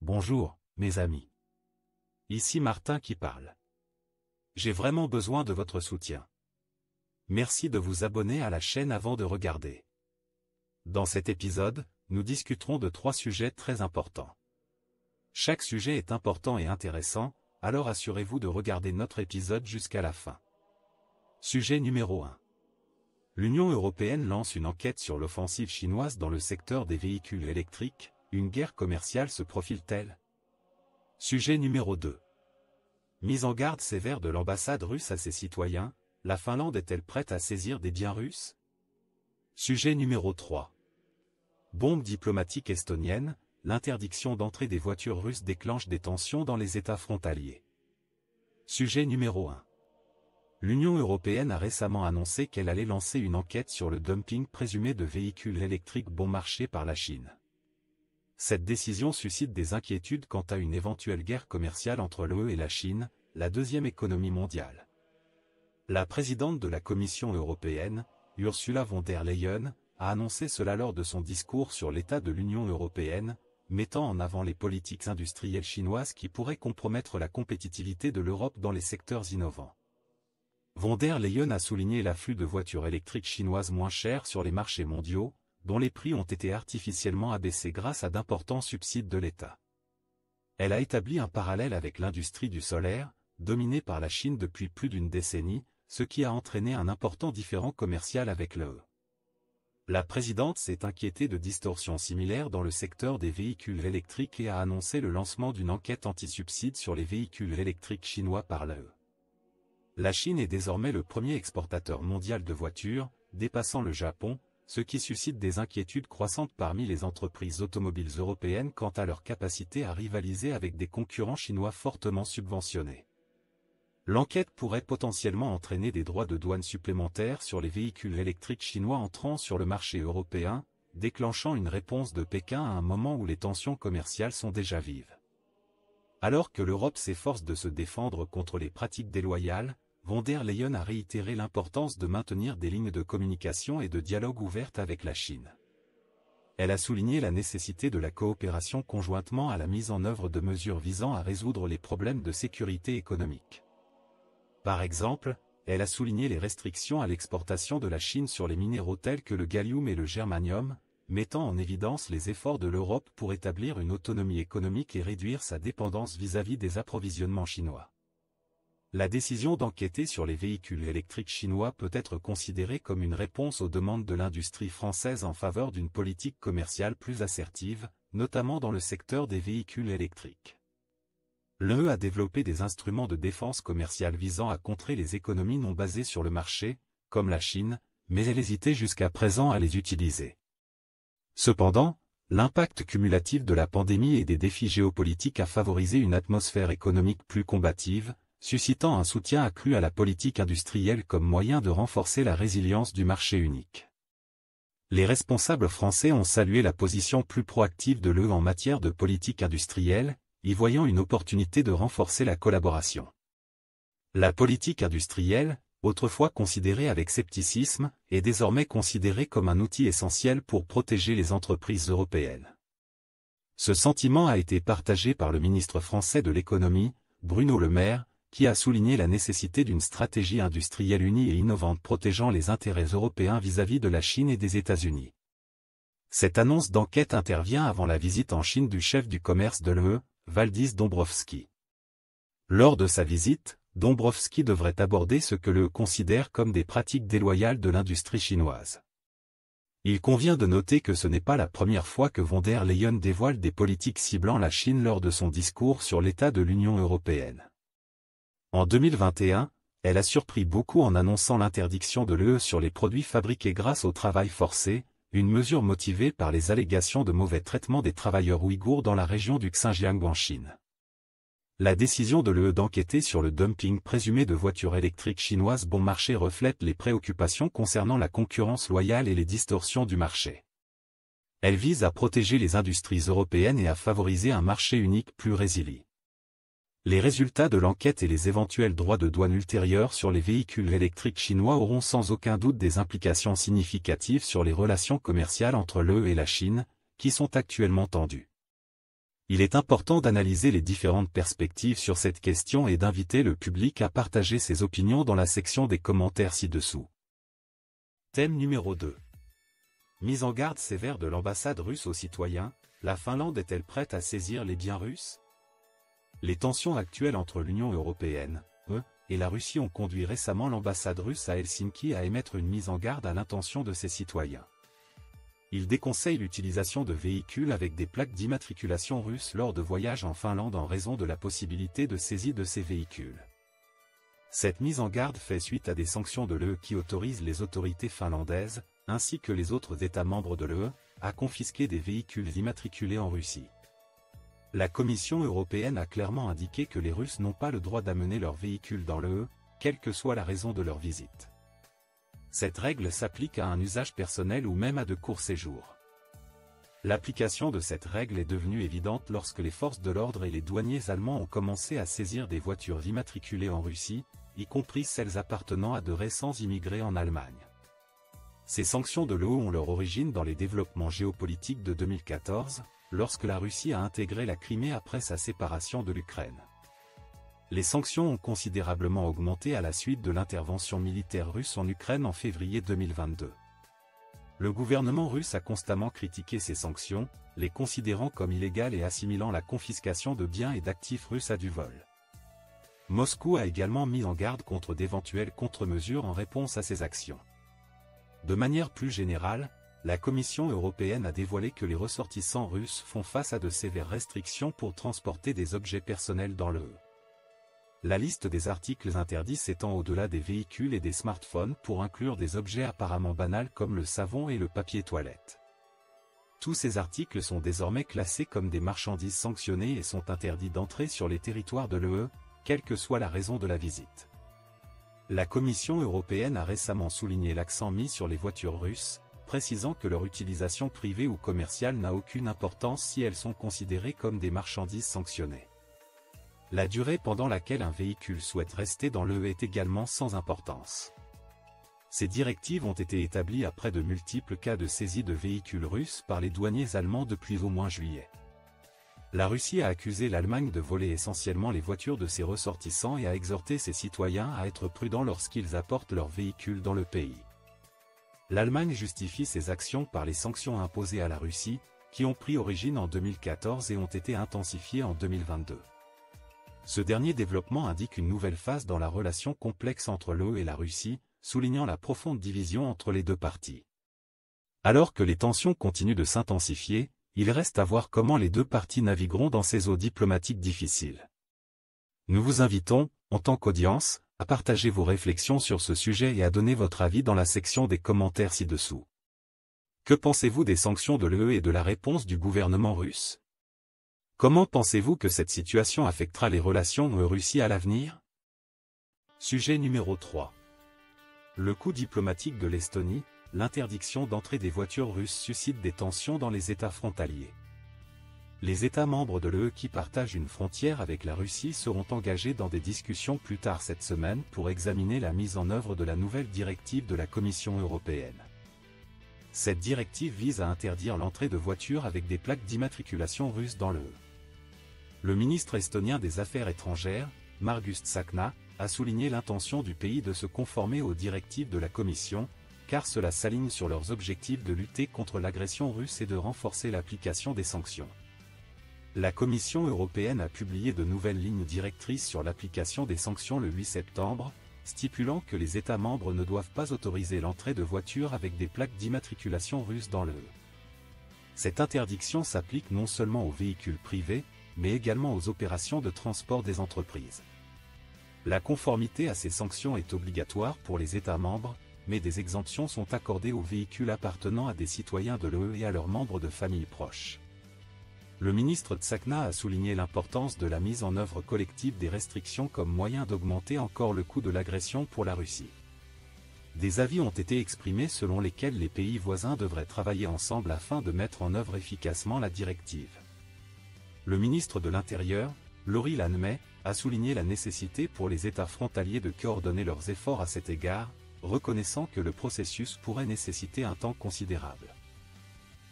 Bonjour, mes amis. Ici Martin qui parle. J'ai vraiment besoin de votre soutien. Merci de vous abonner à la chaîne avant de regarder. Dans cet épisode, nous discuterons de 3 sujets très importants. Chaque sujet est important et intéressant, alors assurez-vous de regarder notre épisode jusqu'à la fin. Sujet numéro 1. L'Union européenne lance une enquête sur l'offensive chinoise dans le secteur des véhicules électriques. Une guerre commerciale se profile-t-elle? Sujet numéro 2. Mise en garde sévère de l'ambassade russe à ses citoyens, la Finlande est-elle prête à saisir des biens russes? Sujet numéro 3. Bombe diplomatique estonienne, l'interdiction d'entrée des voitures russes déclenche des tensions dans les États frontaliers. Sujet numéro 1. L'Union européenne a récemment annoncé qu'elle allait lancer une enquête sur le dumping présumé de véhicules électriques bon marché par la Chine. Cette décision suscite des inquiétudes quant à une éventuelle guerre commerciale entre l'UE et la Chine, la deuxième économie mondiale. La présidente de la Commission européenne, Ursula von der Leyen, a annoncé cela lors de son discours sur l'état de l'Union européenne, mettant en avant les politiques industrielles chinoises qui pourraient compromettre la compétitivité de l'Europe dans les secteurs innovants. Von der Leyen a souligné l'afflux de voitures électriques chinoises moins chères sur les marchés mondiaux, dont les prix ont été artificiellement abaissés grâce à d'importants subsides de l'État. Elle a établi un parallèle avec l'industrie du solaire, dominée par la Chine depuis plus d'une décennie, ce qui a entraîné un important différend commercial avec l'UE. La présidente s'est inquiétée de distorsions similaires dans le secteur des véhicules électriques et a annoncé le lancement d'une enquête anti-subside sur les véhicules électriques chinois par l'UE. La Chine est désormais le premier exportateur mondial de voitures, dépassant le Japon, ce qui suscite des inquiétudes croissantes parmi les entreprises automobiles européennes quant à leur capacité à rivaliser avec des concurrents chinois fortement subventionnés. L'enquête pourrait potentiellement entraîner des droits de douane supplémentaires sur les véhicules électriques chinois entrant sur le marché européen, déclenchant une réponse de Pékin à un moment où les tensions commerciales sont déjà vives. Alors que l'Europe s'efforce de se défendre contre les pratiques déloyales, von der Leyen a réitéré l'importance de maintenir des lignes de communication et de dialogue ouvertes avec la Chine. Elle a souligné la nécessité de la coopération conjointement à la mise en œuvre de mesures visant à résoudre les problèmes de sécurité économique. Par exemple, elle a souligné les restrictions à l'exportation de la Chine sur les minéraux tels que le gallium et le germanium, mettant en évidence les efforts de l'Europe pour établir une autonomie économique et réduire sa dépendance vis-à-vis des approvisionnements chinois. La décision d'enquêter sur les véhicules électriques chinois peut être considérée comme une réponse aux demandes de l'industrie française en faveur d'une politique commerciale plus assertive, notamment dans le secteur des véhicules électriques. L'UE a développé des instruments de défense commerciale visant à contrer les économies non basées sur le marché, comme la Chine, mais elle hésitait jusqu'à présent à les utiliser. Cependant, l'impact cumulatif de la pandémie et des défis géopolitiques a favorisé une atmosphère économique plus combative, suscitant un soutien accru à la politique industrielle comme moyen de renforcer la résilience du marché unique. Les responsables français ont salué la position plus proactive de l'UE en matière de politique industrielle, y voyant une opportunité de renforcer la collaboration. La politique industrielle, autrefois considérée avec scepticisme, est désormais considérée comme un outil essentiel pour protéger les entreprises européennes. Ce sentiment a été partagé par le ministre français de l'économie, Bruno Le Maire, qui a souligné la nécessité d'une stratégie industrielle unie et innovante protégeant les intérêts européens vis-à-vis de la Chine et des États-Unis. Cette annonce d'enquête intervient avant la visite en Chine du chef du commerce de l'UE, Valdis Dombrovskis. Lors de sa visite, Dombrovskis devrait aborder ce que l'UE considère comme des pratiques déloyales de l'industrie chinoise. Il convient de noter que ce n'est pas la première fois que von der Leyen dévoile des politiques ciblant la Chine lors de son discours sur l'état de l'Union européenne. En 2021, elle a surpris beaucoup en annonçant l'interdiction de l'UE sur les produits fabriqués grâce au travail forcé, une mesure motivée par les allégations de mauvais traitement des travailleurs ouïghours dans la région du Xinjiang en Chine. La décision de l'UE d'enquêter sur le dumping présumé de voitures électriques chinoises bon marché reflète les préoccupations concernant la concurrence loyale et les distorsions du marché. Elle vise à protéger les industries européennes et à favoriser un marché unique plus résilient. Les résultats de l'enquête et les éventuels droits de douane ultérieurs sur les véhicules électriques chinois auront sans aucun doute des implications significatives sur les relations commerciales entre l'UE et la Chine, qui sont actuellement tendues. Il est important d'analyser les différentes perspectives sur cette question et d'inviter le public à partager ses opinions dans la section des commentaires ci-dessous. Thème numéro 2. Mise en garde sévère de l'ambassade russe aux citoyens, la Finlande est-elle prête à saisir les biens russes? Les tensions actuelles entre l'Union européenne, et la Russie ont conduit récemment l'ambassade russe à Helsinki à émettre une mise en garde à l'intention de ses citoyens. Il déconseille l'utilisation de véhicules avec des plaques d'immatriculation russes lors de voyages en Finlande en raison de la possibilité de saisie de ces véhicules. Cette mise en garde fait suite à des sanctions de l'UE qui autorisent les autorités finlandaises, ainsi que les autres États membres de l'UE, à confisquer des véhicules immatriculés en Russie. La Commission européenne a clairement indiqué que les Russes n'ont pas le droit d'amener leurs véhicules dans l'UE, quelle que soit la raison de leur visite. Cette règle s'applique à un usage personnel ou même à de courts séjours. L'application de cette règle est devenue évidente lorsque les forces de l'ordre et les douaniers allemands ont commencé à saisir des voitures immatriculées en Russie, y compris celles appartenant à de récents immigrés en Allemagne. Ces sanctions de l'UE ont leur origine dans les développements géopolitiques de 2014, lorsque la Russie a intégré la Crimée après sa séparation de l'Ukraine. Les sanctions ont considérablement augmenté à la suite de l'intervention militaire russe en Ukraine en février 2022. Le gouvernement russe a constamment critiqué ces sanctions, les considérant comme illégales et assimilant la confiscation de biens et d'actifs russes à du vol. Moscou a également mis en garde contre d'éventuelles contre-mesures en réponse à ces actions. De manière plus générale, la Commission européenne a dévoilé que les ressortissants russes font face à de sévères restrictions pour transporter des objets personnels dans l'UE. La liste des articles interdits s'étend au-delà des véhicules et des smartphones pour inclure des objets apparemment banals comme le savon et le papier toilette. Tous ces articles sont désormais classés comme des marchandises sanctionnées et sont interdits d'entrer sur les territoires de l'UE, quelle que soit la raison de la visite. La Commission européenne a récemment souligné l'accent mis sur les voitures russes, précisant que leur utilisation privée ou commerciale n'a aucune importance si elles sont considérées comme des marchandises sanctionnées. La durée pendant laquelle un véhicule souhaite rester dans l'UE est également sans importance. Ces directives ont été établies après de multiples cas de saisie de véhicules russes par les douaniers allemands depuis au moins juillet. La Russie a accusé l'Allemagne de voler essentiellement les voitures de ses ressortissants et a exhorté ses citoyens à être prudents lorsqu'ils apportent leurs véhicules dans le pays. L'Allemagne justifie ses actions par les sanctions imposées à la Russie, qui ont pris origine en 2014 et ont été intensifiées en 2022. Ce dernier développement indique une nouvelle phase dans la relation complexe entre l'UE et la Russie, soulignant la profonde division entre les deux parties. Alors que les tensions continuent de s'intensifier, il reste à voir comment les deux parties navigueront dans ces eaux diplomatiques difficiles. Nous vous invitons, en tant qu'audience, à partager vos réflexions sur ce sujet et à donner votre avis dans la section des commentaires ci-dessous. Que pensez-vous des sanctions de l'UE et de la réponse du gouvernement russe? Comment pensez-vous que cette situation affectera les relations UE-Russie à l'avenir? Sujet numéro 3. Le coût diplomatique de l'Estonie, l'interdiction d'entrée des voitures russes suscite des tensions dans les États frontaliers. Les États membres de l'UE qui partagent une frontière avec la Russie seront engagés dans des discussions plus tard cette semaine pour examiner la mise en œuvre de la nouvelle directive de la Commission européenne. Cette directive vise à interdire l'entrée de voitures avec des plaques d'immatriculation russes dans l'UE. Le ministre estonien des Affaires étrangères, Margus Tsahkna, a souligné l'intention du pays de se conformer aux directives de la Commission, car cela s'aligne sur leurs objectifs de lutter contre l'agression russe et de renforcer l'application des sanctions. La Commission européenne a publié de nouvelles lignes directrices sur l'application des sanctions le 8 septembre, stipulant que les États membres ne doivent pas autoriser l'entrée de voitures avec des plaques d'immatriculation russes dans l'UE. Cette interdiction s'applique non seulement aux véhicules privés, mais également aux opérations de transport des entreprises. La conformité à ces sanctions est obligatoire pour les États membres, mais des exemptions sont accordées aux véhicules appartenant à des citoyens de l'UE et à leurs membres de famille proches. Le ministre Tsahkna a souligné l'importance de la mise en œuvre collective des restrictions comme moyen d'augmenter encore le coût de l'agression pour la Russie. Des avis ont été exprimés selon lesquels les pays voisins devraient travailler ensemble afin de mettre en œuvre efficacement la directive. Le ministre de l'Intérieur, Lauri Lannmay, a souligné la nécessité pour les États frontaliers de coordonner leurs efforts à cet égard, reconnaissant que le processus pourrait nécessiter un temps considérable.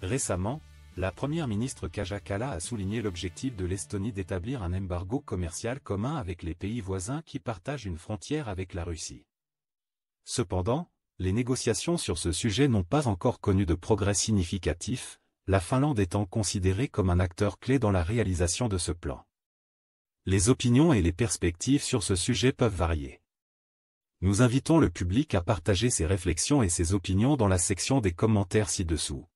Récemment, La première ministre Kaja Kallas a souligné l'objectif de l'Estonie d'établir un embargo commercial commun avec les pays voisins qui partagent une frontière avec la Russie. Cependant, les négociations sur ce sujet n'ont pas encore connu de progrès significatifs, la Finlande étant considérée comme un acteur clé dans la réalisation de ce plan. Les opinions et les perspectives sur ce sujet peuvent varier. Nous invitons le public à partager ses réflexions et ses opinions dans la section des commentaires ci-dessous.